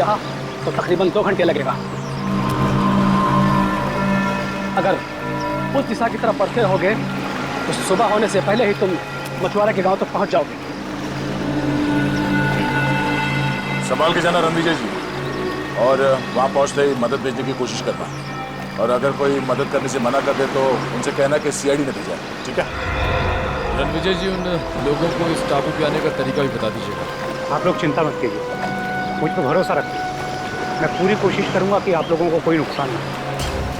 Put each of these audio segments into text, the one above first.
यहाँ तो तकरीबन 2 घंटे लगेगा। अगर उस दिशा की तरफ बढ़ते रहोगे तो सुबह होने से पहले ही तुम मछुआरा के गांव तक पहुंच जाओगे। संभाल के जाना रणविजय जी, और वहां पहुंचते ही मदद भेजने की कोशिश करना, और अगर कोई मदद करने से मना कर दे तो उनसे कहना कि सीआईडी ने भेजा है, ठीक है? रणविजय जी, उन लोगों को इस टापू पे आने का तरीका भी बता दीजिएगा। आप लोग चिंता मत कीजिए, मुझ पर भरोसा रखिए। मैं पूरी कोशिश करूंगा कि आप लोगों को कोई नुकसान ना हो।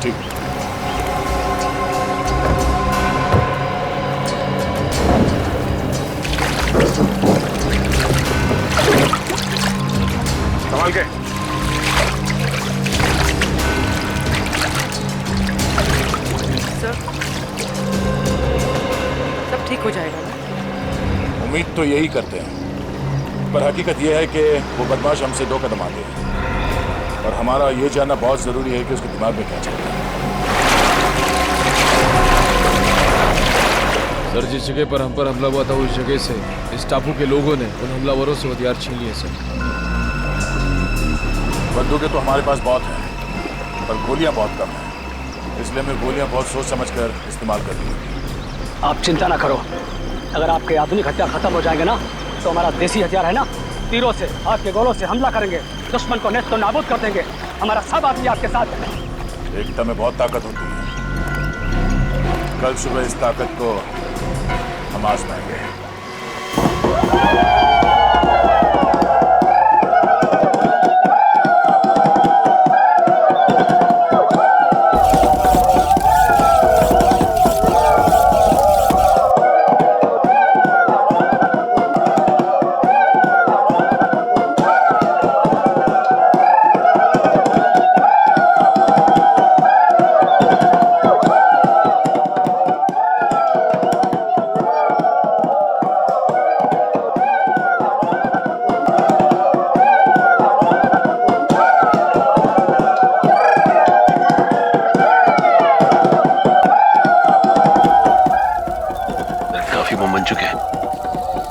ठीक। संभाल के। सर, सब ठीक हो जाएगा ना? उम्मीद तो यही करते हैं, पर हकीकत यह है कि वो बदमाश हमसे 2 कदम आगे है, और हमारा ये जानना बहुत जरूरी है कि उसके दिमाग में क्या चल रहा है। सर, जिस जगह पर हम पर हमला हुआ था उस जगह से इस टापू के लोगों ने उन हमलावरों से हथियार छीन लिए। सर, बंदूकें तो हमारे पास बहुत हैं, पर गोलियां बहुत कम हैं, इसलिए हमें गोलियां बहुत सोच समझकर इस्तेमाल करनी होगी। आप चिंता ना करो, अगर आपके आधुनिक हथियार खत्म हो जाएंगे ना तो हमारा देसी हथियार है ना, तीरों से, हाथ के गोलों से हमला करेंगे, दुश्मन को नेस्त नाबूद कर देंगे। हमारा सब आदमी आपके साथ है। एकता में बहुत ताकत होती है। कल सुबह इस ताकत को हम आजमाएंगे।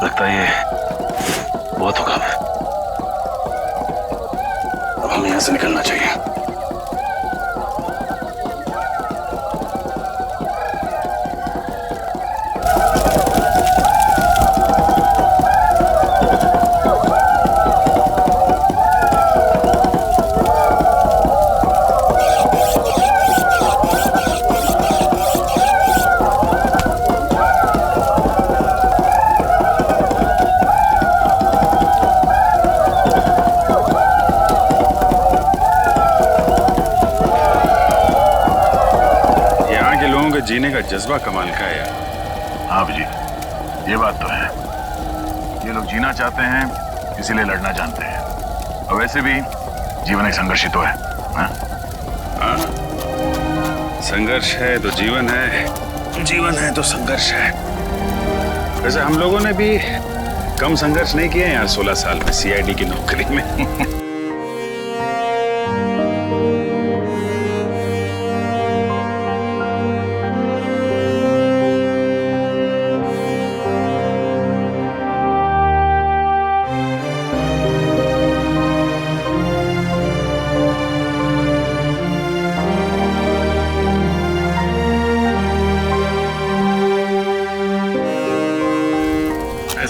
लगता है ये बहुत होगा। अब हमें यहां से निकलना चाहिए। जीने का जज्बा कमाल का है यार। हाँ जी, ये बात तो है। ये लोग जीना चाहते हैं, इसीलिए लड़ना जानते हैं। और वैसे भी जीवन एक संघर्ष ही तो है। हाँ? संघर्ष है तो जीवन है, जीवन है तो संघर्ष है। वैसे हम लोगों ने भी कम संघर्ष नहीं किए यार 16 साल में सीआईडी की नौकरी में।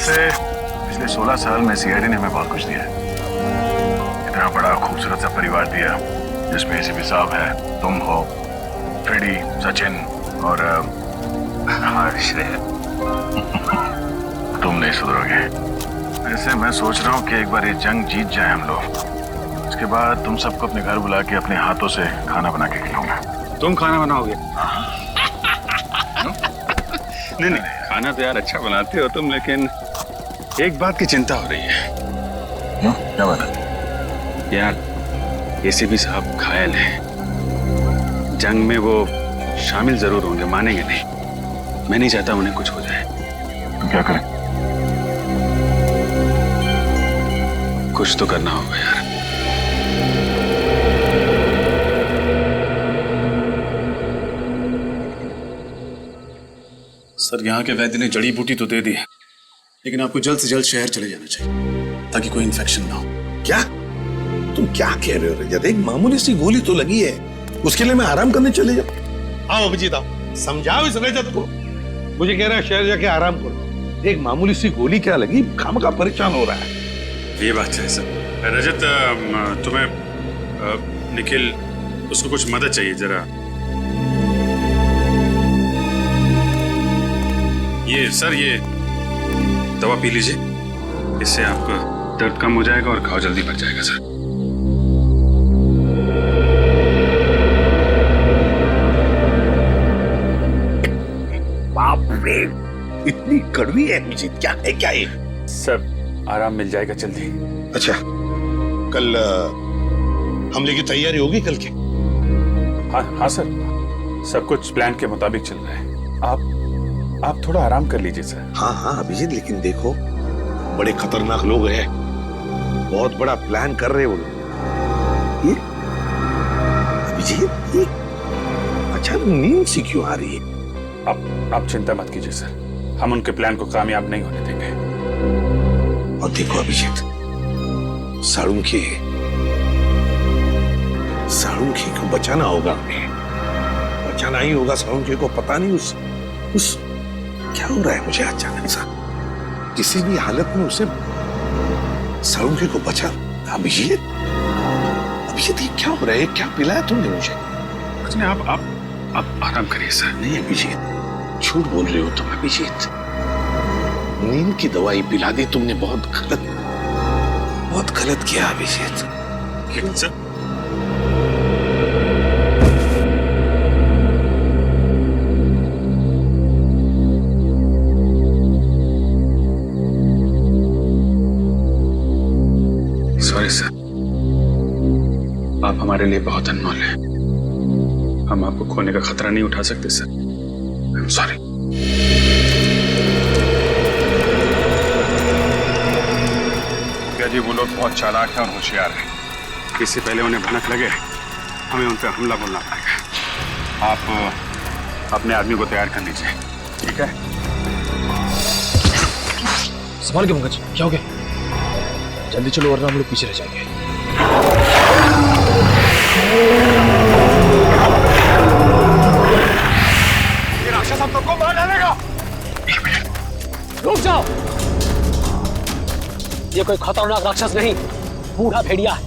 पिछले 16 साल में सीआईडी ने हमें बहुत कुछ दिया है। इतना बड़ा खूबसूरत सा परिवार दिया जिसमें एसीपी साहब है, तुम हो, फ्रेडी, सचिन और हर्ष है। तुम नहीं सुधरोगे। ऐसे मैं सोच रहा हूँ कि एक बार ये जंग जीत जाए हम लोग, उसके बाद तुम सबको अपने घर बुला के अपने हाथों से खाना बना के खिलाऊंगा। तुम खाना बनाओगे? नहीं नहीं, खाना तो यार अच्छा बनाते हो तुम, लेकिन एक बात की चिंता हो रही है। क्या बात है? यार एसीपी साहब घायल हैं, जंग में वो शामिल जरूर होंगे, मानेंगे नहीं। मैं नहीं चाहता उन्हें कुछ हो जाए। तो क्या करें? कुछ तो करना होगा यार। सर, यहाँ के वैद्य ने जड़ी बूटी तो दे दी है, लेकिन आपको जल्द से जल्द शहर चले जाना चाहिए ताकि कोई इन्फेक्शन ना हो। क्या? तुम क्या कह रहे हो रजत? एक मामूली सी गोली तो लगी है, उसके लिए मैं आराम करने चले जाऊं? आओ अभिजीत आओ, समझाओ इस रजत को। मुझे कह रहा है शहर जाके आराम करो। एक मामूली सी गोली क्या लगी, खामखा परेशान हो रहा है। ये बात है सर। रजत, तुम्हें निखिल, उसको कुछ मदद चाहिए जरा। ये सर, ये दवा पी लीजिए, इससे आपका दर्द कम हो जाएगा और घाव जल्दी भर जाएगा सर। बाप रे, इतनी कड़वी है अभिजीत, क्या है क्या ये? सर आराम मिल जाएगा जल्दी। अच्छा, कल हमले की तैयारी होगी कल के? हाँ सर, सब कुछ प्लान के मुताबिक चल रहा है। आप थोड़ा आराम कर लीजिए सर। हाँ अभिजीत, लेकिन देखो बड़े खतरनाक लोग हैं, बहुत बड़ा प्लान कर रहे हैं वो लोग। ये अभिजीत, ये अचानक नींद सी क्यों आ रही है? आप चिंता मत कीजिए सर, हम उनके प्लान को कामयाब नहीं होने देंगे। और देखो अभिजीत, साळुंखे को बचाना होगा हमें, बचाना ही होगा साळुंखे को। पता नहीं उस क्या हो रहा है मुझे अचानक सा, किसी भी हालत में उसे साळुंखे को बचा। अभिजीत ये क्या हो रहा है? क्या पिलाया तुमने मुझे? कुछ नहीं, आप आराम करिए सर। नहीं अभिजीत, झूठ बोल रहे हो तुम अभिजीत। नींद की दवाई पिला दी तुमने, बहुत गलत किया अभिजीत। लेकिन सर, सॉरी सर, आप हमारे लिए बहुत अनमोल हैं। हम आपको खोने का खतरा नहीं उठा सकते सर। I am sorry. जी वो लोग बहुत चालाक हैं और होशियार हैं। इससे पहले उन्हें भनक लगे, हमें उन पर हमला बोलना पड़ेगा। आप अपने आदमी को तैयार कर लीजिए, ठीक है? संभाल के पंकज, क्या हो गया? जल्दी चलो वरना हम लोग पीछे रह जाएंगे। ये राक्षस हम सबको मार डालेगा। रुक जाओ, ये कोई खतरनाक राक्षस नहीं, बूढ़ा भेड़िया है।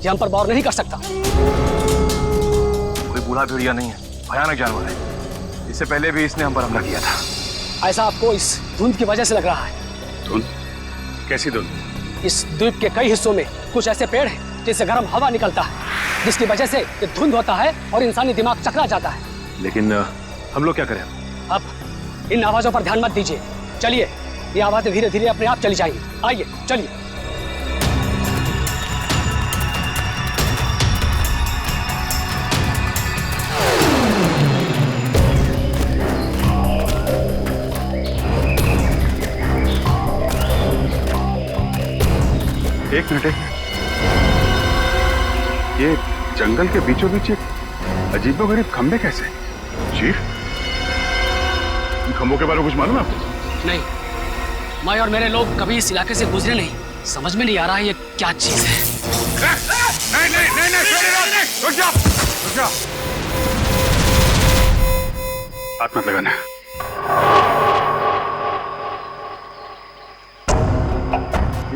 ये हम पर वार नहीं कर सकता। कोई बूढ़ा भेड़िया नहीं है, भयानक जानवर है। इससे पहले भी इसने हम पर हमला किया था। ऐसा आपको इस धुंध की वजह से लग रहा है। धुंध? कैसी धुंध? इस द्वीप के कई हिस्सों में कुछ ऐसे पेड़ हैं जिससे गर्म हवा निकलता है, जिसकी वजह से ये धुंध होता है और इंसानी दिमाग चकरा जाता है। लेकिन हम लोग क्या करें? अब इन आवाजों पर ध्यान मत दीजिए, चलिए, ये आवाजें धीरे धीरे अपने आप चली जाएंगी। आइए चलिए। एक मिनट, ये जंगल के बीचों बीच एक अजीबोगरीब खंबे कैसे? चीफ, इन खंबों के बारे में कुछ मालूम है आपको? नहीं, मैं और मेरे लोग कभी इस इलाके से गुजरे नहीं, समझ में नहीं आ रहा है ये क्या चीज है। नहीं, रुक जा। हाथ मत लगाना।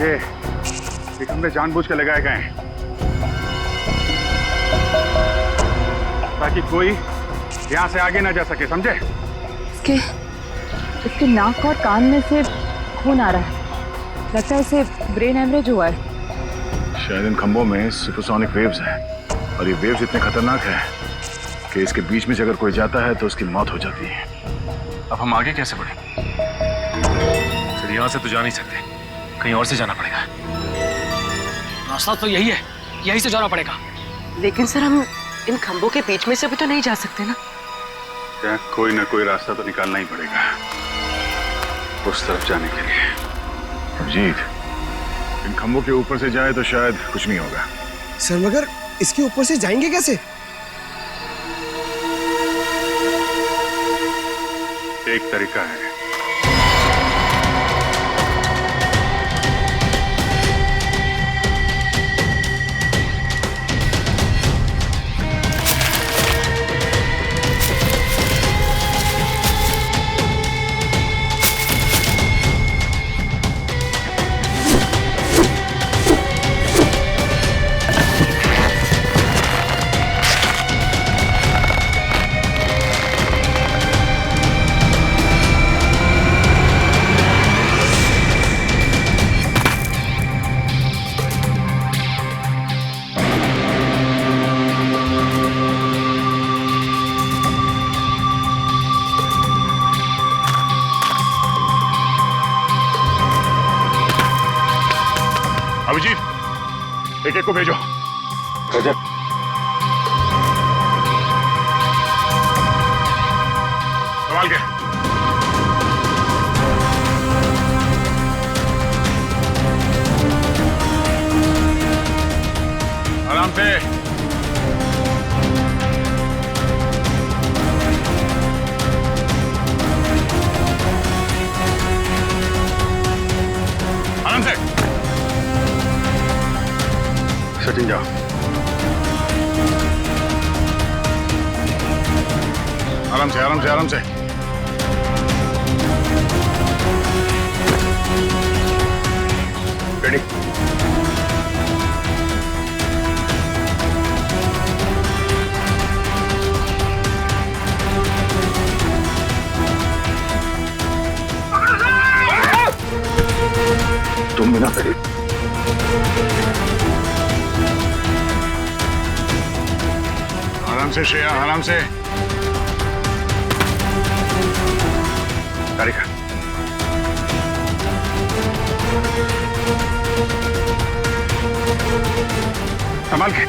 ये खंबे जानबूझ के लगाए गए हैं ताकि कोई यहाँ से आगे ना जा सके, समझे? इसके नाक और कान में से खून आ रहा है, लगता है इसे ब्रेन हेमरेज हुआ है। शायद इन खंभों में सुपरसोनिक वेव्स हैं और ये वेव्स इतने खतरनाक हैं कि इसके बीच में से अगर कोई जाता है तो उसकी मौत हो जाती है। अब हम आगे कैसे बढ़ें? सर यहाँ से तो जा नहीं सकते, कहीं और से जाना पड़ेगा। रास्ता तो यही है, यही से जाना पड़ेगा। लेकिन सर हम इन खंभों के बीच में से भी तो नहीं जा सकते ना? क्या कोई ना कोई रास्ता तो निकालना ही पड़ेगा उस तरफ जाने के लिए। अभिजीत, इन खंभों के ऊपर से जाए तो शायद कुछ नहीं होगा। सर मगर इसके ऊपर से जाएंगे कैसे? एक तरीका है। लड़के को भेजो। रजत, संभाल के। आराम से। आराम से। सचिन जाओ। आराम से, आराम से, आराम से। रेडी। तुम बिना रेडी। आराम से श्रेया, आराम से। गाड़ी का संभाल के।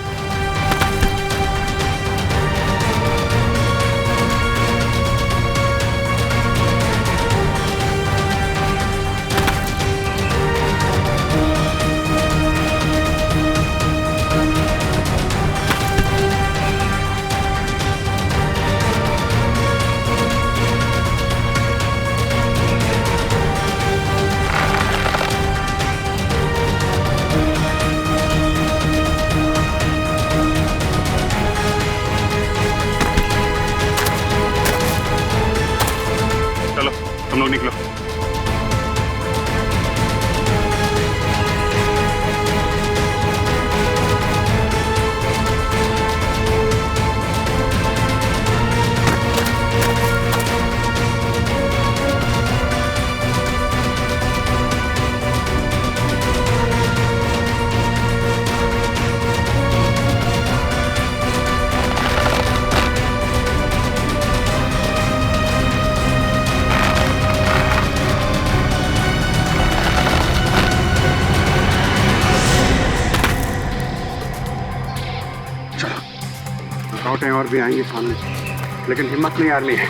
तुम लोग निकलो। रुकावटें और भी आएंगी सामने, लेकिन हिम्मत नहीं हारनी है।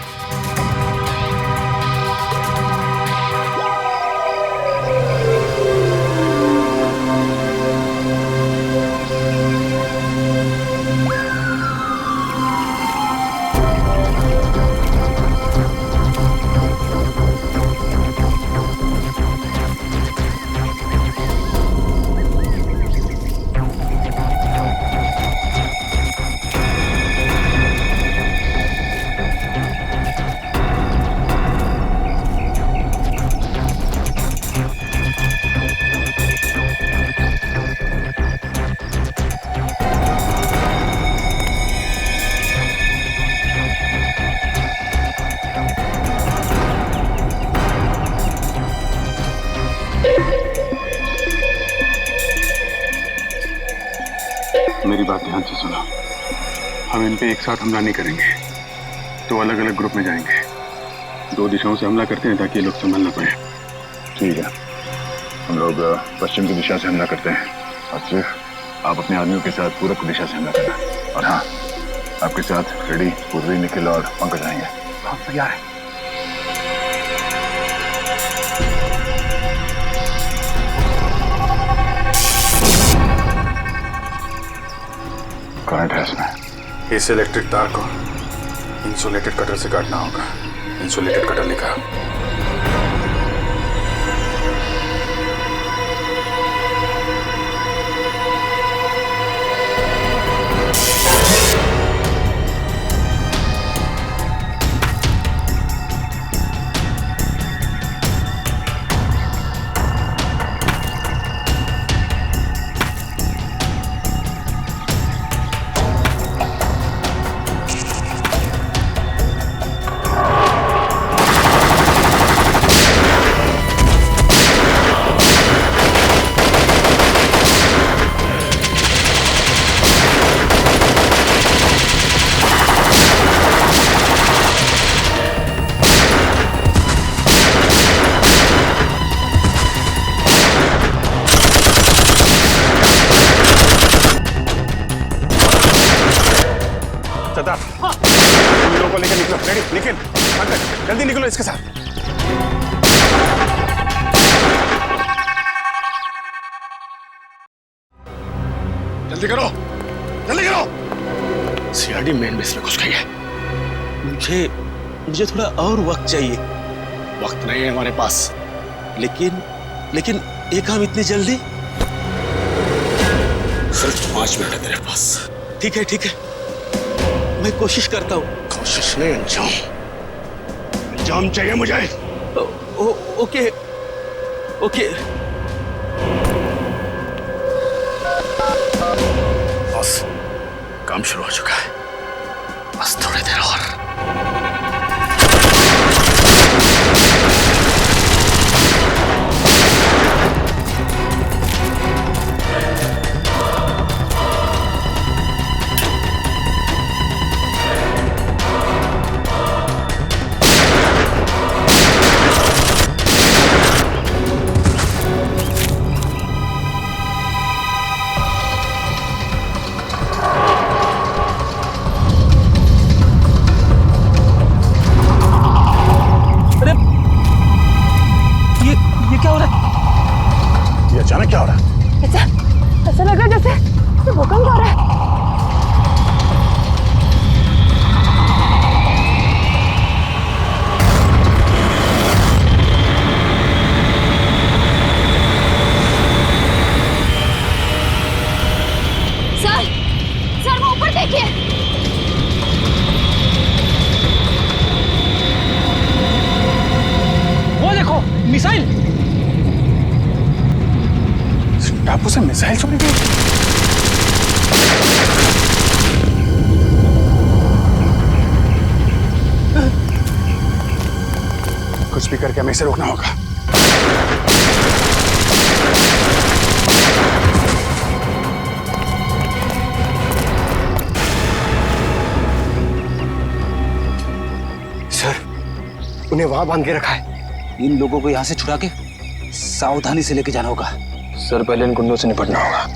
मेरी बात ध्यान से सुनो। हम इन पे एक साथ हमला नहीं करेंगे, तो अलग अलग ग्रुप में जाएंगे। 2 दिशाओं से हमला करते हैं ताकि ये लोग संभल ना पाए। ठीक है, हम लोग पश्चिम की दिशा से हमला करते हैं और सिर्फ आप अपने आदमियों के साथ पूरब की दिशा से हमला करना। और हाँ, आपके साथ फ्रेडी, पूर्वी, निखिल और पंकज आएंगे। बहुत तैयार है। करंट है इसमें। इस इलेक्ट्रिक तार को इंसुलेटेड कटर से काटना होगा। इंसुलेटेड कटर लिखा। सरदार तुम लोगों को लेकर निकलो। रेडी निखिल, अंकल जल्दी निकलो इसके साथ। जल्दी करो, जल्दी करो। सीआईडी मेन बेस में घुस गई है। मुझे थोड़ा और वक्त चाहिए। वक्त नहीं है हमारे पास, लेकिन ये काम इतनी जल्दी? सिर्फ 5 मिनट है तेरे पास। ठीक है, मैं कोशिश करता हूँ। कोशिश नहीं, अंजाम चाहिए मुझे। ओके। बस काम शुरू हो चुका है, बस थोड़ी देर और। अचानक क्या हो रहा है? ऐसा लग रहा है जैसे भूकंप हो रहा है। सर वो ऊपर देखिए। वो देखो मिसाइल। टापू से मिसाइल छोड़ी गई। कुछ भी करके हमें इसे रोकना होगा। सर, उन्हें वहां बांध के रखा है। इन लोगों को यहाँ से छुड़ा के सावधानी से लेके जाना होगा। सर पहले इन गुंडों से निपटना होगा।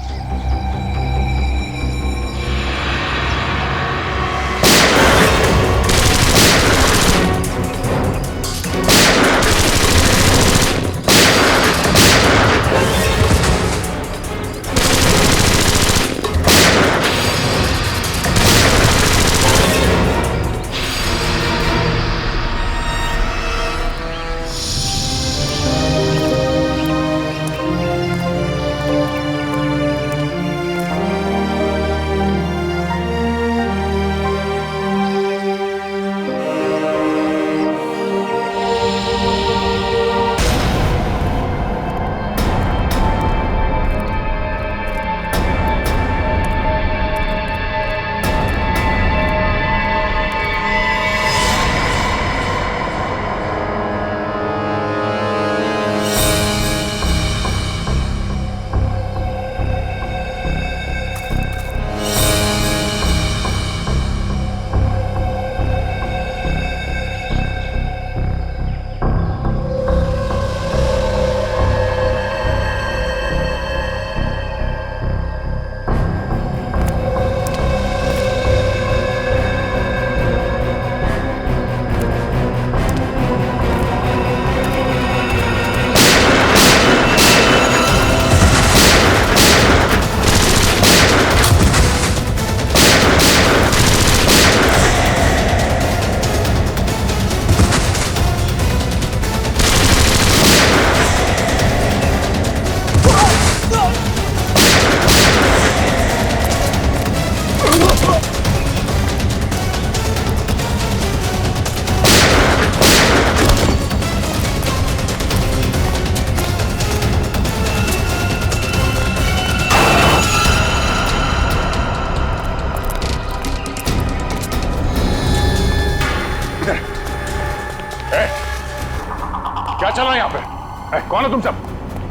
क्या चल रहा है यहाँ पे? कौन हो तुम सब?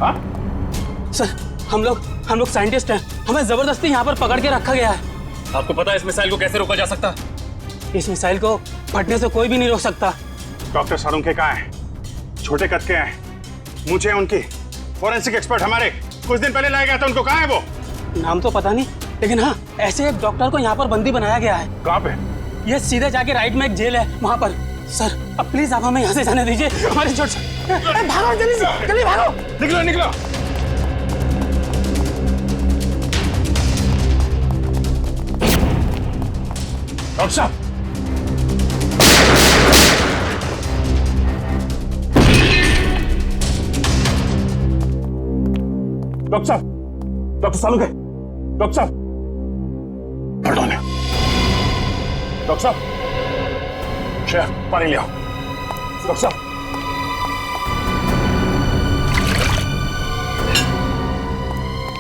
हाँ? सर हम लोग साइंटिस्ट हैं। हमें जबरदस्ती यहाँ पर पकड़ के रखा गया है। आपको पता है इस मिसाइल को कैसे रोका जा सकता? इस मिसाइल को फटने से कोई भी नहीं रोक सकता। डॉक्टर सारुंखे कहाँ हैं? छोटे कद के हैं, मूंछें उनकी। फोरेंसिक एक्सपर्ट हमारे कुछ दिन पहले लाया गया था, उनको कहाँ है वो? नाम तो पता नहीं, लेकिन हाँ ऐसे एक डॉक्टर को यहाँ पर बंदी बनाया गया है। कहाँ पे? ये सीधे जाके राइट में एक जेल है, वहां पर। सर अब प्लीज आप हमें यहाँ से जाने दीजिए, हमारी चोट से। भागो जल्दी से, जल्दी भागो। निकलो निकलो। डॉक्टर साहब, डॉक्टर साहब, डॉक्टर सालुके, डॉक्टर साहब, पढ़ो ने। डॉक्टर साहब, श्रेया पानी ले आओ। डॉक्टर साहब,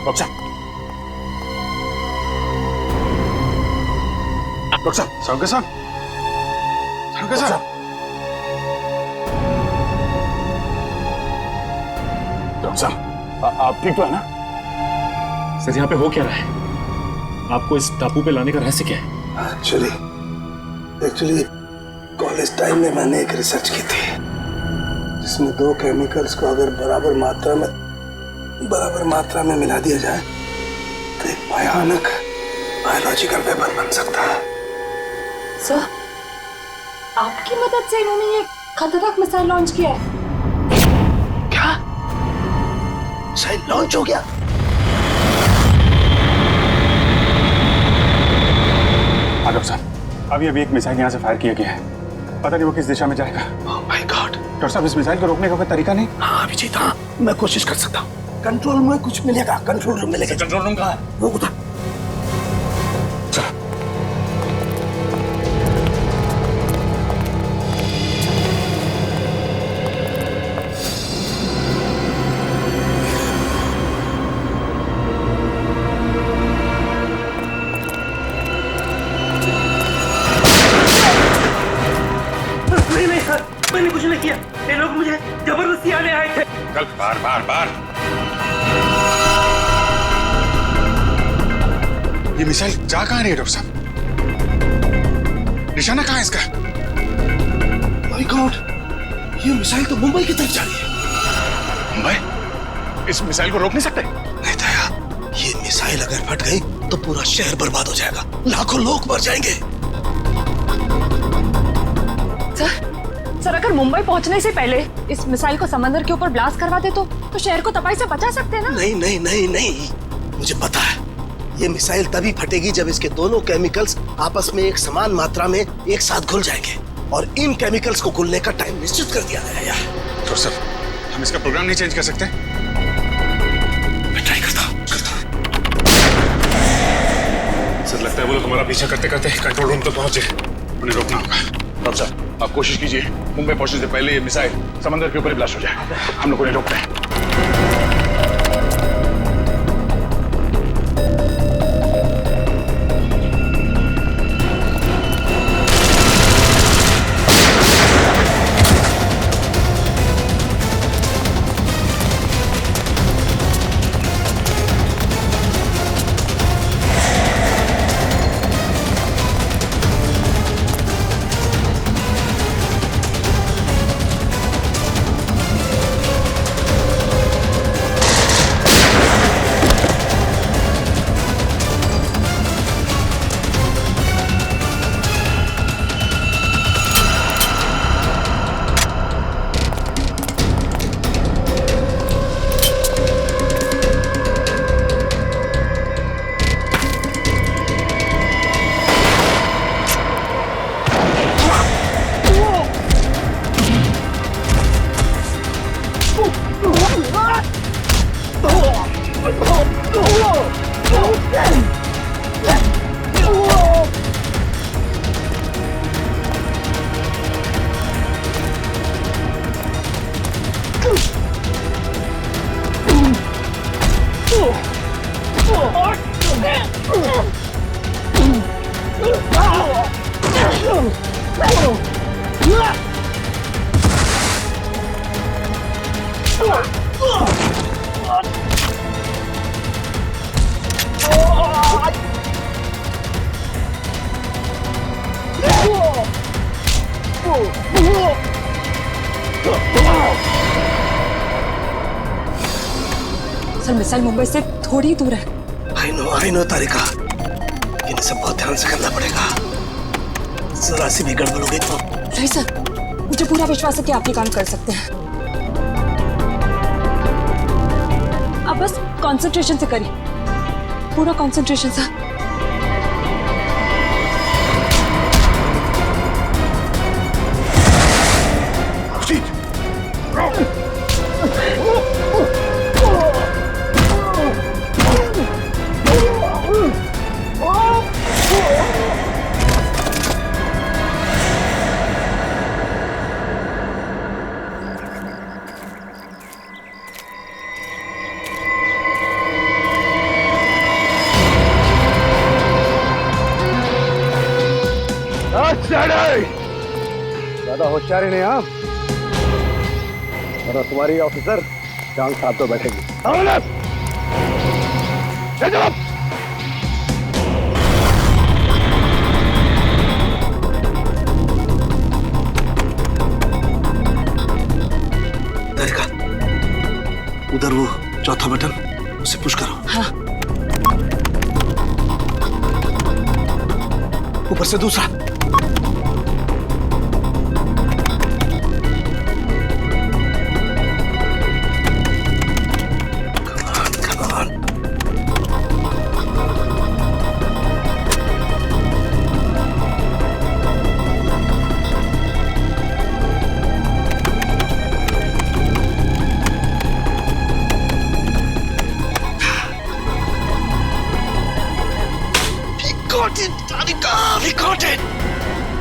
डॉक्टर साहब, डॉक्टर साहब, सालुके साहब, सालुके साहब, डॉक्टर साहब, आप ठीक तो है ना? सर यहाँ पे हो क्या रहा है? आपको इस टापू पे लाने का रहस्य क्या है? एक्चुअली कॉलेज टाइम में मैंने एक रिसर्च की थी जिसमें दो केमिकल्स को अगर बराबर मात्रा में मिला दिया जाए तो एक भयानक बायोलॉजिकल वेपन बन सकता है। सर, आपकी मदद से इन्होंने ये खतरनाक मिसाइल लॉन्च किया है। क्या मिसाइल लॉन्च हो गया? डॉक्टर साहब, अभी एक मिसाइल यहाँ से फायर किया गया है, पता नहीं वो किस दिशा में जाएगा। Oh my God. डॉक्टर साहब, इस मिसाइल को रोकने का कोई तरीका नहीं? हाँ अभिजीत, हाँ मैं कोशिश कर सकता हूँ। कंट्रोल में कुछ मिलेगा, कंट्रोल रूम मिलेगा। कंट्रोल रूम कहाँ है? वो उधर। नहीं सर, मैंने कुछ नहीं किया, ये लोग मुझे जबरदस्ती आने आए थे। कल बार ये मिसाइल जा कहाँ रही है डॉक्टर साहब? निशाना कहाँ है इसका? माय गॉड, ये मिसाइल तो मुंबई की तरफ जा रही है। मुंबई? इस मिसाइल को रोक नहीं सकते? नहीं दया, ये मिसाइल अगर फट गई तो पूरा शहर बर्बाद हो जाएगा, लाखों लोग मर जाएंगे। सर अगर मुंबई पहुंचने से पहले इस मिसाइल को समंदर के ऊपर ब्लास्ट करवा दे तो शहर को तबाही से बचा सकते हैं ना? नहीं नहीं नहीं नहीं, मुझे पता है ये मिसाइल तभी फटेगी जब इसके दोनों केमिकल्स आपस में एक समान मात्रा में एक साथ घुल जाएंगे, और इन केमिकल्स को घुलने का टाइम निश्चित कर दिया गया है। तो सर, हम इसका प्रोग्राम नहीं चेंज कर सकते? मैं ट्राई करता हूँ। सर लगता है वो लोग हमारा पीछा करते करते कंट्रोल रूम तक पहुंचे, उन्हें रोकना होगा। डॉक्टर साहब, आप कोशिश कीजिए मुंबई पहुंचने से पहले ये मिसाइल समंदर के ऊपर ही ब्लास्ट हो जाए। हम लोग उन्हें रोकते हैं। सर मिसाइल मुंबई से थोड़ी दूर है। आई नो तारिका, लेकिन इसे बहुत ध्यान से करना पड़ेगा। जरा सी भी गड़बड़ हो गई तो। नहीं सर, मुझे पूरा विश्वास है कि आप ये काम कर सकते हैं। आप बस कंसंट्रेशन से करिए, पूरा कंसंट्रेशन से। ज्यादा होशियारी नहीं आप, और तुम्हारी ऑफिसर जान साहब तो बैठेगी। दरिका, उधर वो चौथा बटन, उसे पुश करो। हाँ। ऊपर से दूसरा।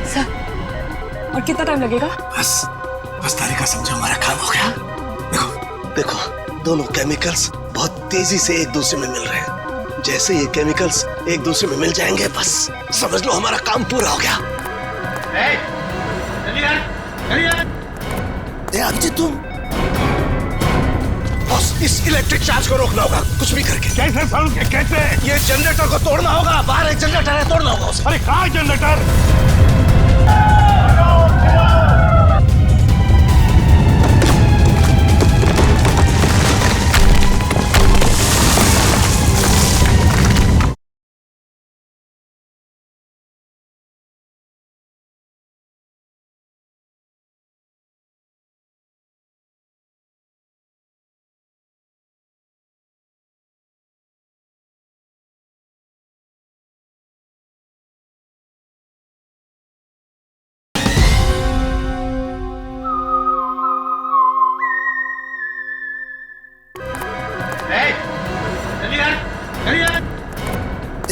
सर, और कितना टाइम लगेगा? बस तारिका, समझो हमारा काम हो गया। देखो, दोनों केमिकल्स बहुत तेजी से एक दूसरे में मिल रहे हैं। जैसे ये केमिकल्स एक दूसरे में मिल जाएंगे, बस समझ लो हमारा काम पूरा हो गया। अभिजीत, तुम बस इस इलेक्ट्रिक चार्ज को रोकना होगा, कुछ भी करके। कैसे सारुण, कैसे? ये जनरेटर को तोड़ना होगा, बाहर एक जनरेटर है, तोड़ना होगा उसे। अरे कहाँ है जनरेटर?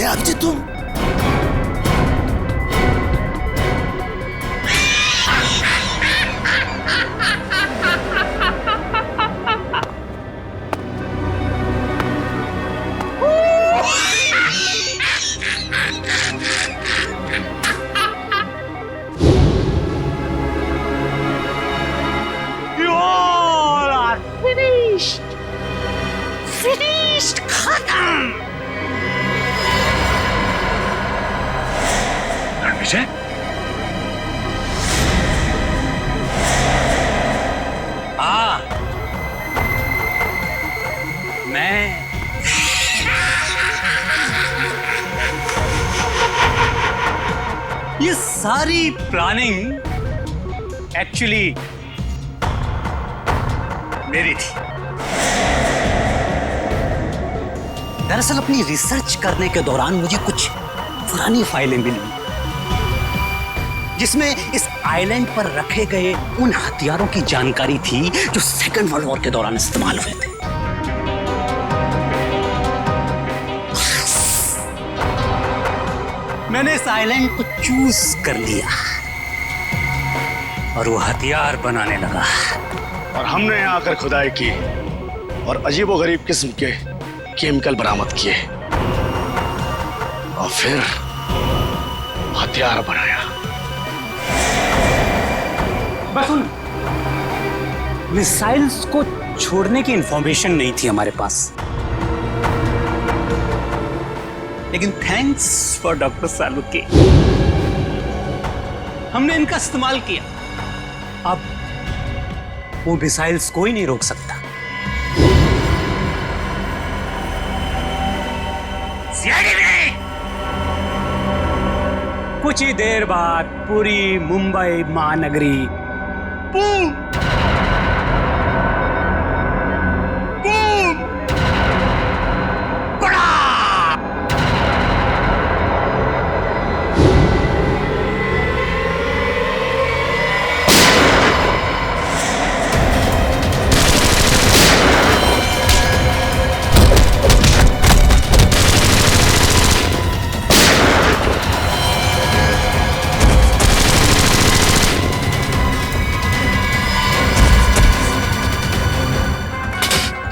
अभिजीत, तुम फिनिश्ड, खत्म। रणविजय, मैं ये सारी प्लानिंग एक्चुअली मेरी थी। दरअसल अपनी रिसर्च करने के दौरान मुझे कुछ पुरानी फाइलें मिली जिसमें इस आइलैंड पर रखे गए उन हथियारों की जानकारी थी जो सेकेंड वर्ल्ड वॉर के दौरान इस्तेमाल हुए थे। मैंने इस आइलैंड को चूज कर लिया और वो हथियार बनाने लगा। और हमने यहाँ आकर खुदाई की और अजीबोगरीब किस्म के केमिकल बरामद किए और फिर हथियार बनाया। बस उन मिसाइल्स को छोड़ने की इंफॉर्मेशन नहीं थी हमारे पास, लेकिन थैंक्स फॉर डॉक्टर सालुके, हमने इनका इस्तेमाल किया। अब वो मिसाइल्स कोई नहीं रोक सकता। कुछ ही देर बाद पूरी मुंबई महानगरी बूम बूम बड़ा।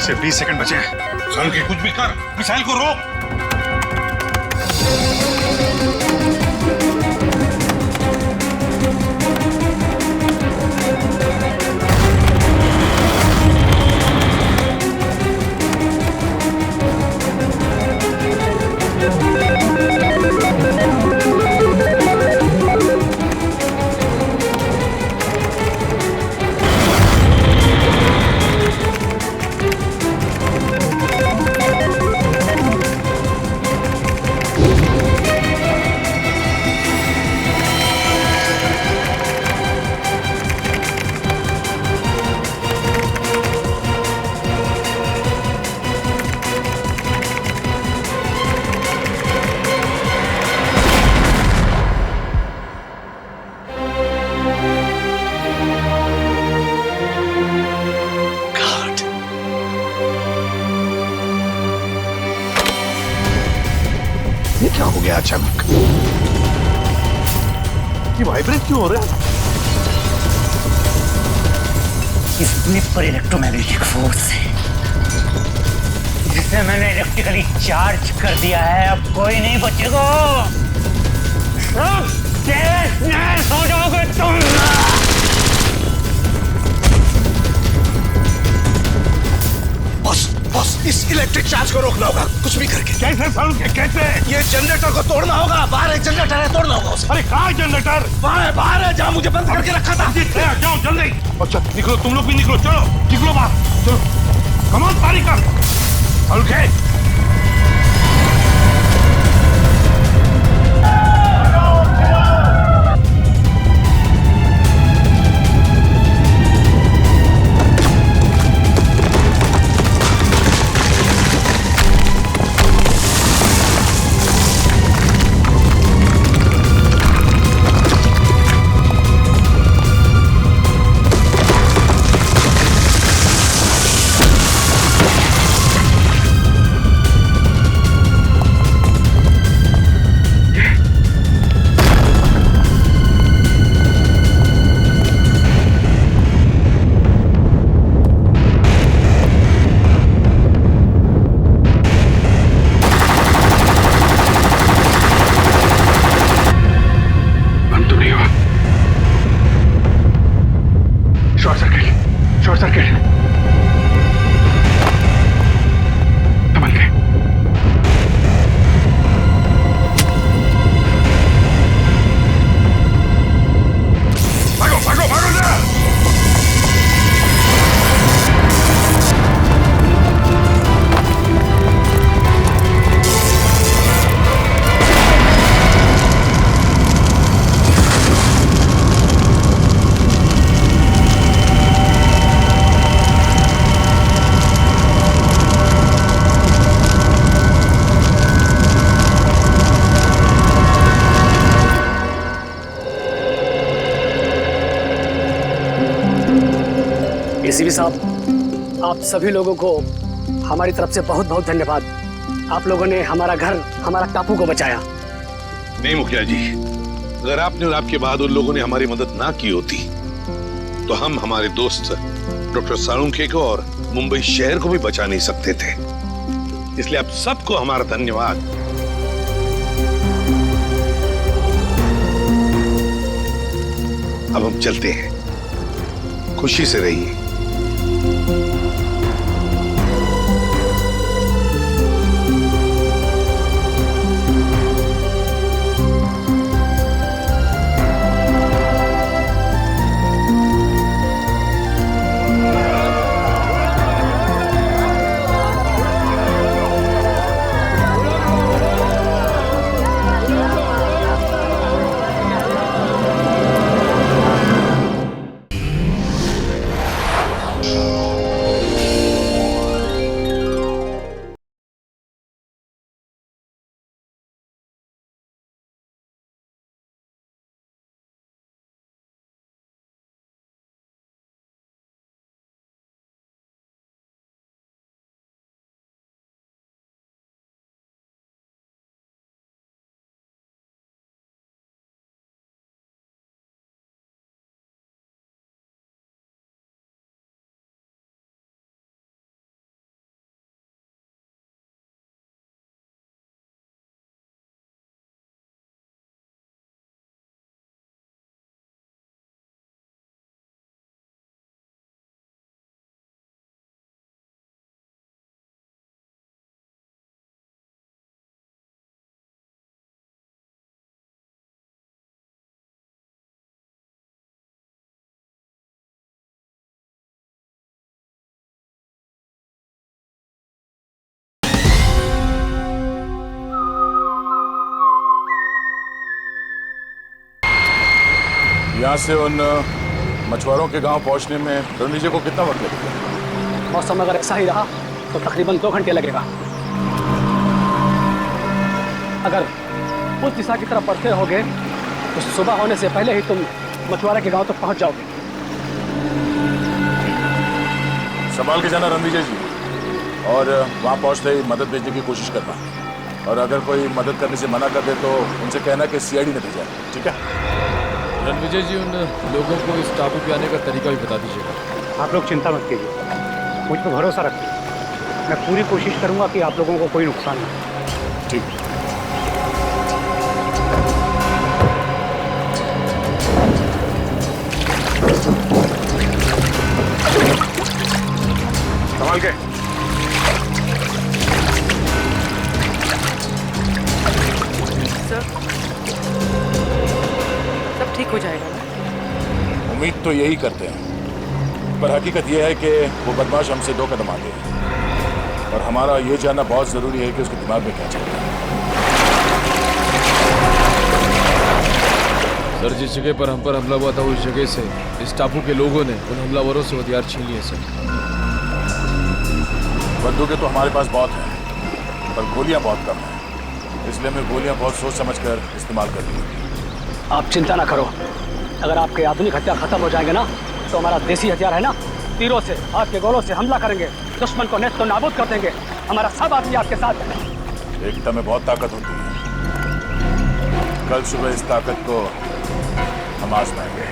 सिर्फ 20 सेकंड बचे हैं। सालुंखे कुछ भी कर, मिसाइल को रोक। ये क्या हो गया अचानक? ये वाइब्रेट क्यों हो रहा है? इसमें पर इलेक्ट्रोमैग्नेटिक फोर्स है जिसे मैंने इलेक्ट्रिकली चार्ज कर दिया है। अब कोई नहीं बचेगा, सब तहस-नहस हो जाओगे तुम। बॉस, इस इलेक्ट्रिक चार्ज को रोकना होगा कुछ भी करके। कैसे सालुंखे, कैसे? ये जनरेटर को तोड़ना होगा। बाहर एक जनरेटर है, तोड़ना होगा उसे। अरे कहाँ है जनरेटर? बाहर है, जहाँ मुझे बंद करके रखा था। जाओ जल्दी। अच्छा निकलो, तुम लोग भी निकलो, चलो निकलो बाहर, चलो कमाल पारी कर। सालुंखे एसीपी साहब, आप सभी लोगों को हमारी तरफ से बहुत बहुत धन्यवाद। आप लोगों ने हमारा घर, हमारा टापू को बचाया। नहीं मुखिया जी, अगर आपने और आपके बाद उन लोगों ने हमारी मदद ना की होती तो हम हमारे दोस्त डॉक्टर सालुंखे को और मुंबई शहर को भी बचा नहीं सकते थे। इसलिए आप सबको हमारा धन्यवाद। अब हम चलते हैं, खुशी से रहिए। यहाँ से उन मछुआरों के गांव पहुंचने में रणविजय को कितना वक्त लगेगा? मौसम अगर ऐसा ही रहा तो तकरीबन 2 घंटे लगेगा। अगर उस दिशा की तरफ बढ़ते होगे तो सुबह होने से पहले ही तुम मछुआरे के गांव तक पहुंच जाओगे। संभाल के जाना रणविजय जी, और वहां पहुंचते ही मदद भेजने की कोशिश करना, और अगर कोई मदद करने से मना कर दे तो उनसे कहना कि सीआईडी ने भेजा है, ठीक है? रणविजय जी, उन लोगों को इस टापू पे आने का तरीका भी बता दीजिएगा। आप लोग चिंता मत कीजिए, मुझ पर भरोसा रखिए। मैं पूरी कोशिश करूंगा कि आप लोगों को कोई नुकसान ना हो। ठीक। संभाल के। सर, सब ठीक हो जाएगा ना? उम्मीद तो यही करते हैं, पर हकीकत यह है कि वो बदमाश हमसे 2 कदम आगे है, और हमारा ये जानना बहुत जरूरी है कि उसके दिमाग में क्या चल रहा है। सर, जिस जगह पर हम पर हमला हुआ था उस जगह से इस टापू के लोगों ने उन हमलावरों से हथियार छीन लिए सर। बंदूकें तो हमारे पास बहुत हैं, पर गोलियां बहुत कम हैं, इसलिए हमें गोलियां बहुत सोच समझकर इस्तेमाल करनी होगी। आप चिंता ना करो, अगर आपके आधुनिक हथियार खत्म हो जाएंगे ना तो हमारा देसी हथियार है ना, तीरों से, आग के गोलों से हमला करेंगे, दुश्मन को नेस्त नाबूद कर देंगे। हमारा सब आदमी आपके साथ है। एकता में बहुत ताकत होती है, कल सुबह इस ताकत को हम आजमाएंगे।